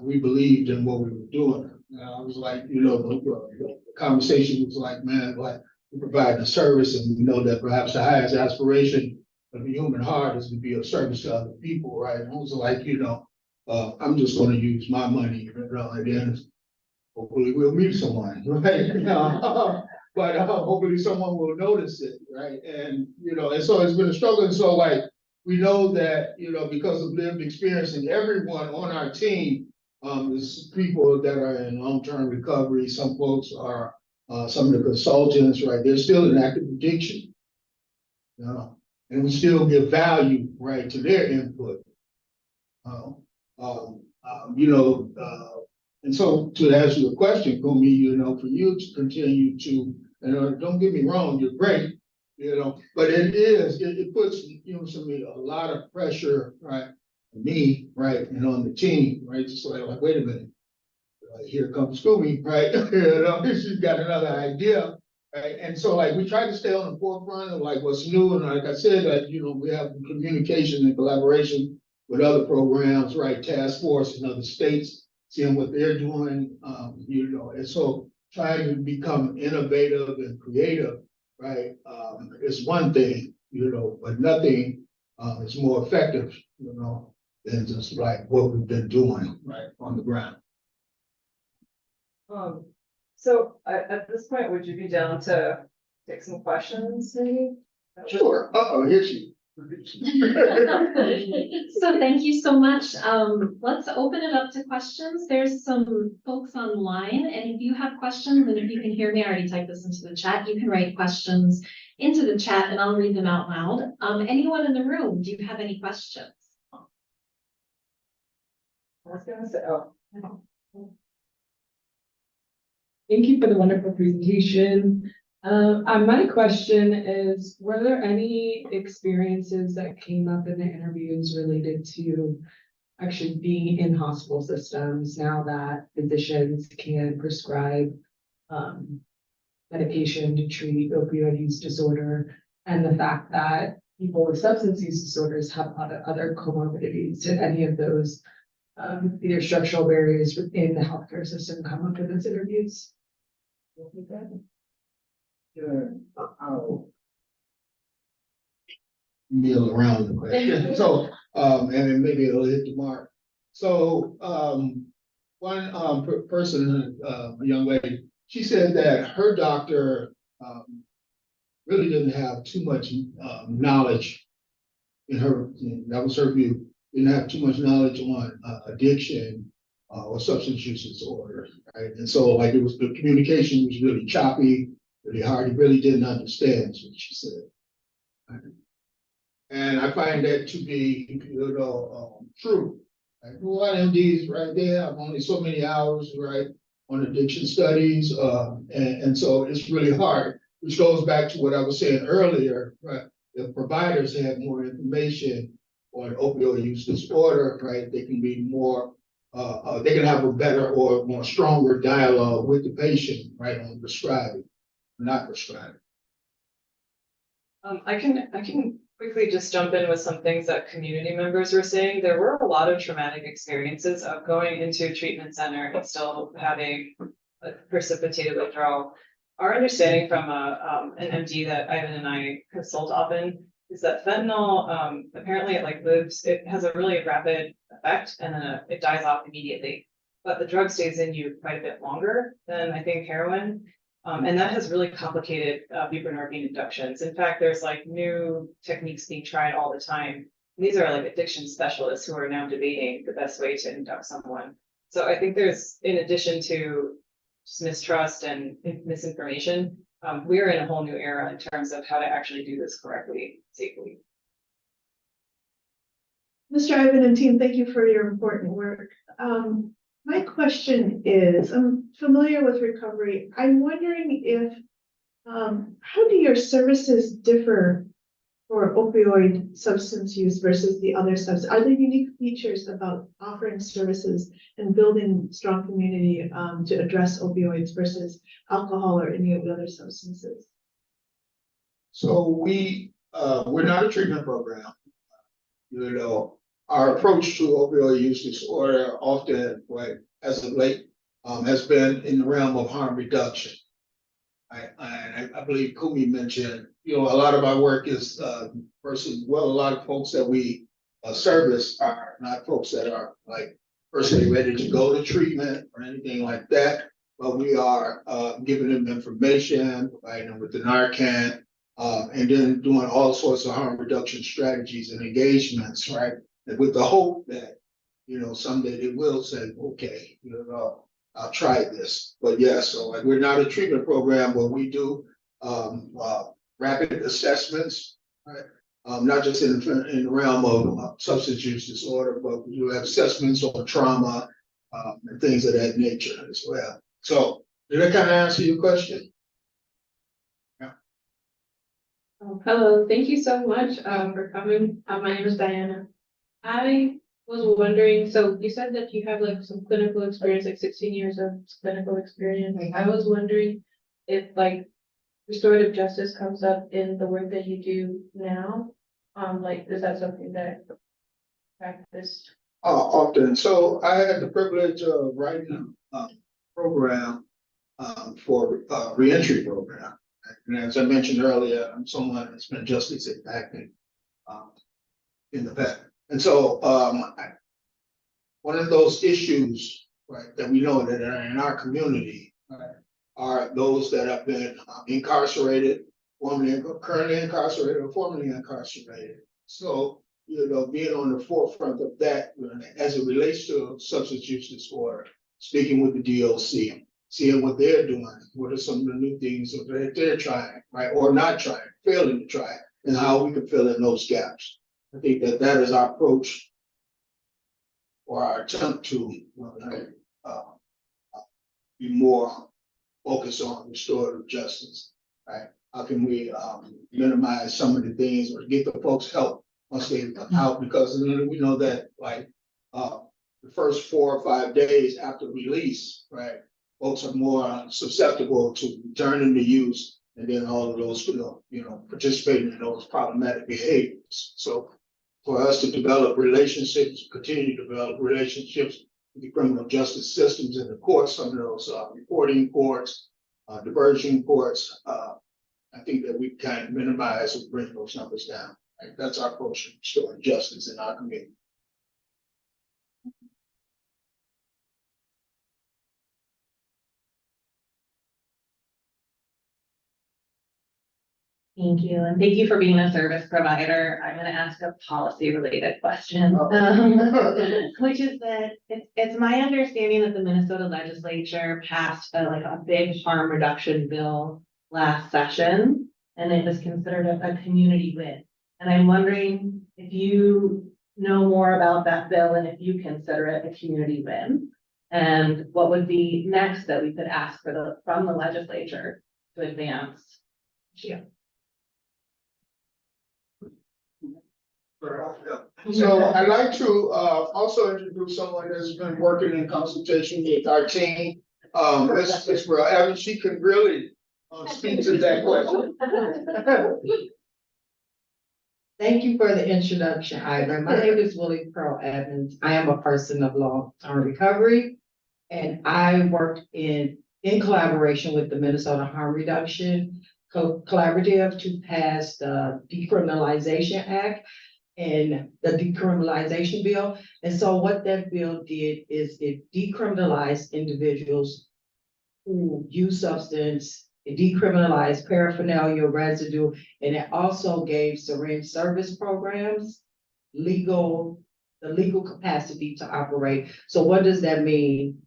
we believed in what we were doing. I was like, you know, the conversation was like, man, like we provide the service, and we know that perhaps the highest aspiration of the human heart is to be of service to other people, right? And I was like, you know, I'm just going to use my money, you know, and then hopefully we'll meet someone, right? You know, but hopefully someone will notice it, right? And you know, and so it's been a struggle. And so like we know that, you know, because of lived experience, and everyone on our team is people that are in long-term recovery. Some folks are some of the consultants, right? They're still in active addiction, you know, and we still give value, right, to their input. You know, and so to answer your question, Kumi, you know, for you to continue to, and don't get me wrong, you're great, you know, but it puts, you know, a lot of pressure, right, on me, right, and on the team, right, just like wait a minute, here comes Kumi, right, you know, she's got another idea, right, and so like we try to stay on the forefront of like what's new, and like I said, like, you know, we have communication and collaboration with other programs, right, task force in other states, seeing what they're doing, you know, and so trying to become innovative and creative, right, is one thing, you know, but nothing is more effective, you know, than just like what we've been doing, right, on the ground. So at this point, would you be down to take some questions, maybe? Sure. Here she. So thank you so much. Let's open it up to questions. There's some folks online, and if you have questions, and if you can hear me, I already typed this into the chat, you can write questions into the chat and I'll read them out loud. Anyone in the room, do you have any questions? I was gonna say, oh. Thank you for the wonderful presentation. My question is, were there any experiences that came up in the interviews related to actually being in hospital systems now that physicians can prescribe medication to treat opioid use disorder, and the fact that people with substance use disorders have a lot of other comorbidities? Did any of those either structural barriers within the healthcare system come up in those interviews? I'll meal around the question. So, and then maybe it'll hit the mark. So, one person, a young lady, she said that her doctor really didn't have too much knowledge in her, that was her view, didn't have too much knowledge on addiction or substance use disorder, right? And so like the communication was really choppy, really hard. He really didn't understand, is what she said. Right? And I find that to be, you know, true. Like, a lot of MDs, right, they have only so many hours, right, on addiction studies, and so it's really hard, which goes back to what I was saying earlier, right? If providers had more information on opioid use disorder, right, they can be more, they can have a better or more stronger dialogue with the patient, right, on prescribing, not prescribing. I can quickly just jump in with some things that community members were saying. There were a lot of traumatic experiences of going into a treatment center and still having a precipitated withdrawal. Our understanding from an MD that Ivan and I consult often is that fentanyl, apparently it has a really rapid effect, and then it dies off immediately. But the drug stays in you quite a bit longer than I think heroin. And that has really complicated buprenorphine inductions. In fact, there's like new techniques being tried all the time. These are like addiction specialists who are now debating the best way to induct someone. So I think there's, in addition to just mistrust and misinformation, we're in a whole new era in terms of how to actually do this correctly, safely. Mr. Ivan and team, thank you for your important work. My question is, I'm familiar with recovery. I'm wondering if, how do your services differ for opioid substance use versus the other substance? Are there unique features about offering services and building strong community to address opioids versus alcohol or any of the other substances? So we're not a treatment program. You know, our approach to opioid use disorder often, right, as of late, has been in the realm of harm reduction. I believe Kumi mentioned, you know, a lot of our work is versus, well, a lot of folks that we service are not folks that are like personally ready to go to treatment or anything like that. But we are giving them information, providing them with the Narcan, and then doing all sorts of harm reduction strategies and engagements, right? And with the hope that, you know, someday they will say, okay, you know, I'll try this. But yes, so like we're not a treatment program, but we do rapid assessments, right? Not just in the realm of substance use disorder, but we do have assessments on trauma and things of that nature as well. So did that kind of answer your question? Hello, thank you so much for coming. My name is Diana. I was wondering, so you said that you have like some clinical experience, like 16 years of clinical experience. I was wondering if like restorative justice comes up in the work that you do now. Like, is that something that you practice? Often. So I had the privilege of writing a program for reentry program. And as I mentioned earlier, I'm someone that's been justice impacting in the past. And so one of those issues, right, that we know that are in our community, right, are those that have been incarcerated, currently incarcerated, or formerly incarcerated. So, you know, being on the forefront of that as it relates to substance use disorder, speaking with the DOC, seeing what they're doing, what are some of the new things that they're trying, right, or not trying, failing to try, and how we can fill in those gaps. I think that that is our approach or our attempt to be more focused on restorative justice, right? How can we minimize some of the things or get the folks help once they come out? Because we know that like the first 4 or 5 days after release, right, folks are more susceptible to returning to use, and then all of those, participating in those problematic behaviors. So for us to develop relationships, continue to develop relationships with the criminal justice systems and the courts, some of those reporting courts, diversion courts, I think that we kind of minimize and bring those numbers down. Right? That's our approach to restoring justice in our community. Thank you, and thank you for being a service provider. I'm gonna ask a policy-related question, which is that it's my understanding that the Minnesota legislature passed a big harm reduction bill last session, and it was considered a community win. And I'm wondering if you know more about that bill and if you consider it a community win, and what would be next that we could ask from the legislature to advance. Yeah. So I'd like to also introduce someone that's been working in consultation with our team. Ms. Burrell Evans, she could really speak to that question. Thank you for the introduction, Ivan. My name is Willie Pearl Evans. I am a person of long-term recovery, and I worked in collaboration with the Minnesota Harm Reduction Collaborative to pass the Decriminalization Act and the decriminalization bill. And so what that bill did is it decriminalized individuals who use substance, it decriminalized paraphernalia, residue, and it also gave syringe service programs the legal capacity to operate. So what does that mean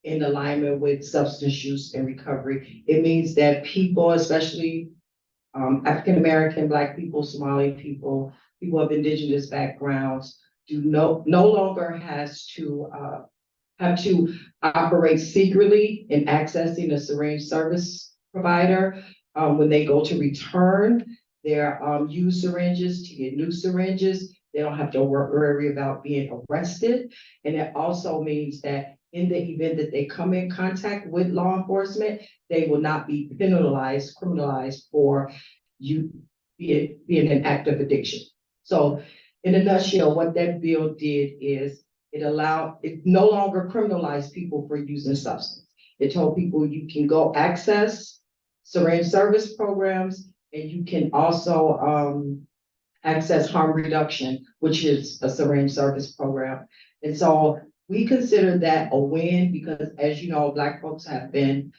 in alignment with substance use and recovery? It means that people, especially African American, Black people, Somali people, people of indigenous backgrounds, no longer have to operate secretly in accessing a syringe service provider when they go to return. their used syringes to get new syringes. They don't have to worry about being arrested. And it also means that in the event that they come in contact with law enforcement, they will not be penalized, criminalized for you being an active addiction. So in a nutshell, what that bill did is it no longer criminalized people for using substance. It told people you can go access syringe service programs, and you can also access harm reduction, which is a syringe service program. And so we consider that a win because, as you know, Black folks have been,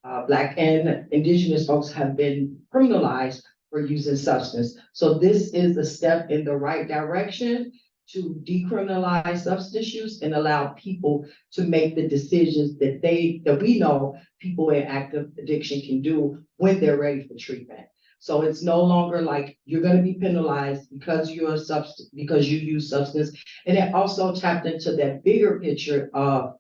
Black and Indigenous folks have been criminalized for using substance. So this is a step in the right direction to decriminalize substance use and allow people to make the decisions that we know people in active addiction can do when they're ready for treatment. So it's no longer like you're gonna be penalized because because you use substance. And it also tapped into that bigger picture of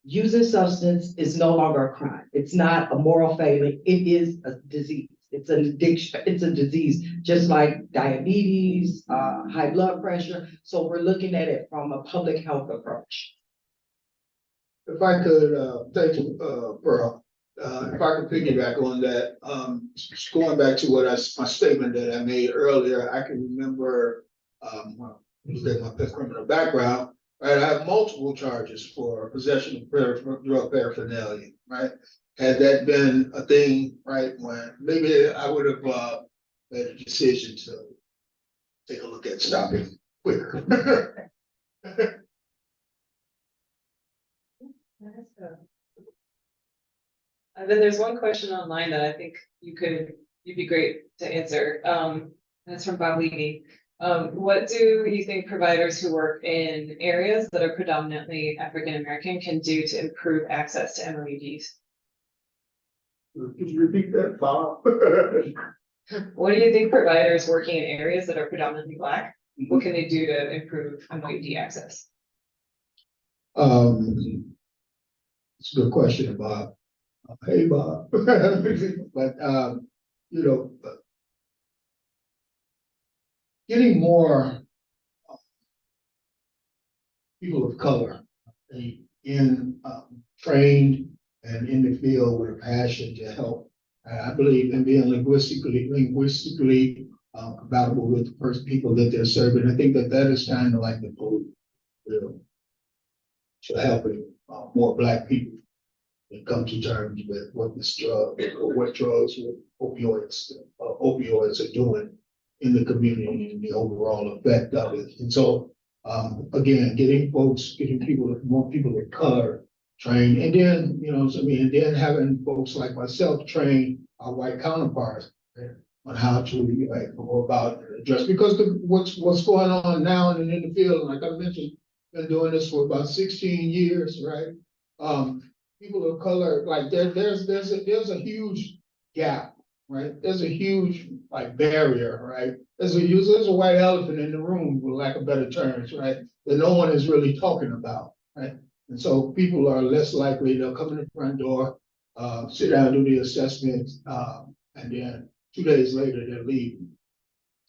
using substance is no longer a crime. It's not a moral failing. It is a disease. It's an addiction. It's a disease, just like diabetes, high blood pressure. So we're looking at it from a public health approach. If I could, thank you, Pearl. If I could piggyback on that, just going back to my statement that I made earlier, I can remember, well, look at my criminal background, right? I have multiple charges for possession of drug paraphernalia, right? Had that been a thing, right, when maybe I would have made a decision to take a look at stopping quicker. And then there's one question online that I think you'd be great to answer. And it's from Bob Levy. What do you think providers who work in areas that are predominantly African American can do to improve access to MOEDs? Could you repeat that, Bob? What do you think providers working in areas that are predominantly Black, what can they do to improve MOED access? It's a good question, Bob. Hey, Bob. But, you know, getting more people of color in trained and in the field with a passion to help. I believe in being linguistically compatible with the first people that they're serving. I think that is kind of like the goal, you know, to helping more Black people and come to terms with what this drug or what drugs or opioids are doing in the community and the overall effect of it. And so, again, getting more people of color trained, and then, you know, so, I mean, and then having folks like myself train our white counterparts on how to go about address, because what's going on now and in the field, like I mentioned, been doing this for about 16 years, right? People of color, like there's a huge gap, right? There's a huge barrier, right? There's a white elephant in the room, for lack of better terms, right? That no one is really talking about, right? And so people are less likely, they'll come in the front door, sit down, do the assessment, and then 2 days later they're leaving.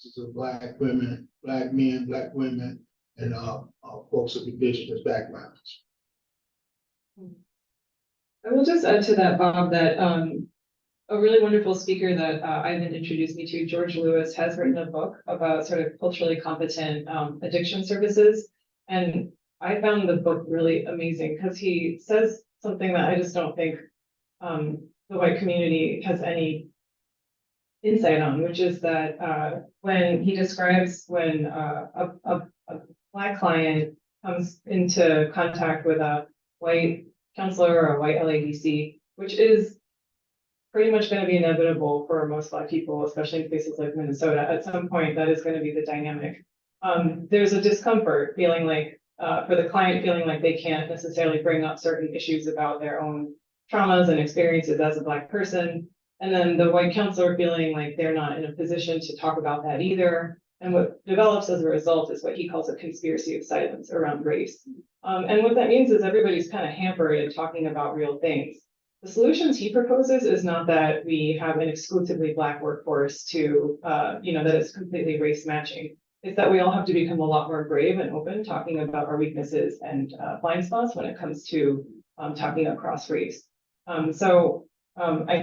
This is Black women, Black men, Black women, and folks of indigenous backgrounds. I will just add to that, Bob, that a really wonderful speaker that Ivan introduced me to, George Lewis, has written a book about sort of culturally competent addiction services. And I found the book really amazing because he says something that I just don't think the white community has any insight on, which is that when he describes when a Black client comes into contact with a white counselor or a white LADC, which is pretty much going to be inevitable for most Black people, especially in places like Minnesota. At some point, that is going to be the dynamic. There's a discomfort feeling like, for the client feeling like they can't necessarily bring up certain issues about their own traumas and experiences as a Black person. And then the white counselor feeling like they're not in a position to talk about that either. And what develops as a result is what he calls a conspiracy of silence around race. And what that means is everybody's kind of hampered in talking about real things. the solutions he proposes is not that we have an exclusively Black workforce to, that is completely race matching. It's that we all have to become a lot more brave and open, talking about our weaknesses and blind spots when it comes to talking across race. I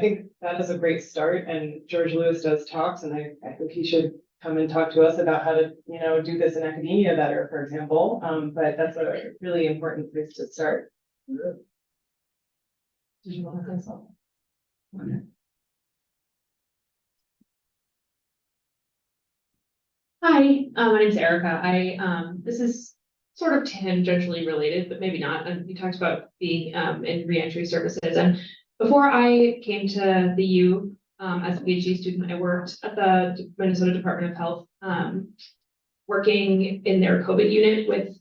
think that is a great start, and George Lewis does talks, and I think he should come and talk to us about how to, do this in academia better, for example. But that's a really important place to start. Did you want to say something? Okay. Hi, my name's Erica. This is sort of tangentially related, but maybe not. And you talked about being in reentry services. And before I came to the U as a PhD student, I worked at the Minnesota Department of Health, working in their COVID unit with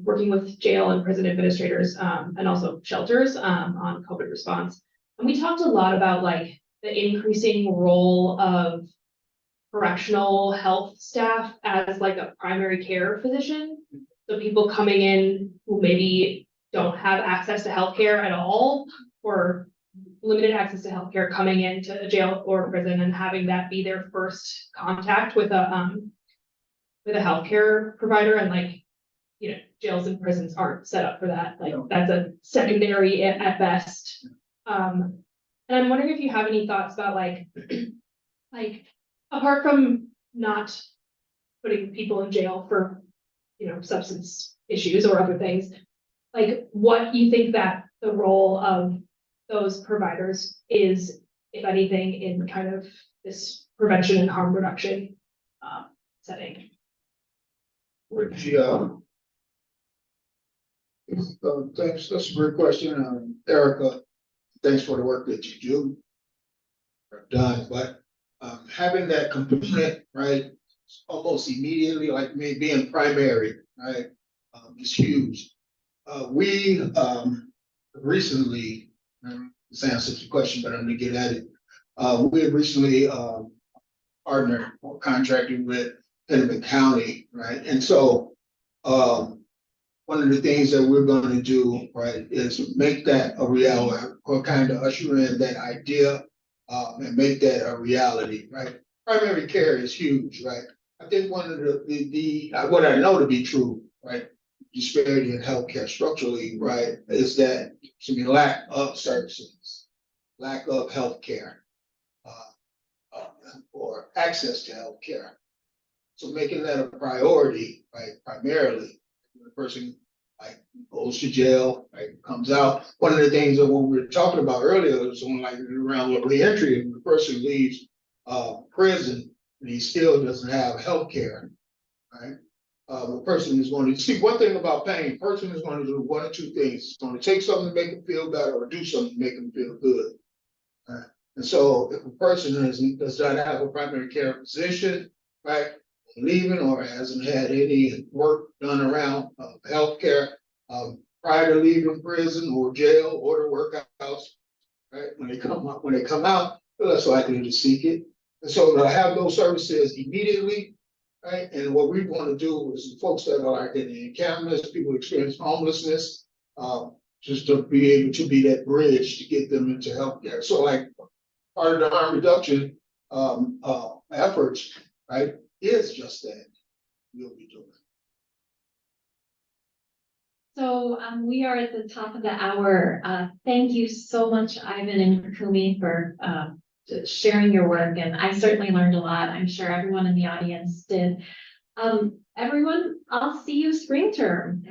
working with jail and prison administrators and also shelters on COVID response. And we talked a lot about like the increasing role of correctional health staff as like a primary care physician. So people coming in who maybe don't have access to healthcare at all, or limited access to healthcare, coming into a jail or prison and having that be their first contact with a healthcare provider. And like, jails and prisons aren't set up for that. Like that's a secondary at best. And I'm wondering if you have any thoughts about like apart from not putting people in jail for, substance issues or other things, like what you think that the role of those providers is, if anything, in kind of this prevention and harm reduction setting. Thanks, that's a great question, Erica. Thanks for the work that you do. Done, but having that component, right, almost immediately, like me being primary, right, is huge. We recently, this answers the question, but I'm gonna get at it. We have recently partnered or contracted with Epidemic County, right, and so one of the things that we're going to do, right, is make that a reality, or kind of usher in that idea and make that a reality, right? Primary care is huge, right? I think one of the what I know to be true, right, disparity in healthcare structurally, right, is that lack of services, lack of healthcare, or access to healthcare. So making that a priority, right, primarily, when a person like goes to jail, right, comes out. One of the things that when we were talking about earlier is on like around reentry, when the person leaves prison and he still doesn't have health care, right? The person is going to see one thing about pain, person is going to do one or two things. It's going to take something to make them feel better or do something to make them feel good. Right? And so if a person does not have a primary care physician, right, leaving or hasn't had any work done around healthcare prior to leaving prison or jail or the workhouse, right? When they come out, they're less likely to seek it. And so to have those services immediately, right? And what we want to do is folks that are like in the encampments, people experience homelessness, just to be able to be that bridge to get them into healthcare. So like part of the harm reduction efforts, right, is just that we'll be doing. So we are at the top of the hour. Thank you so much, Ivan and Kumi, for sharing your work. And I certainly learned a lot. I'm sure everyone in the audience did. Everyone, I'll see you spring term.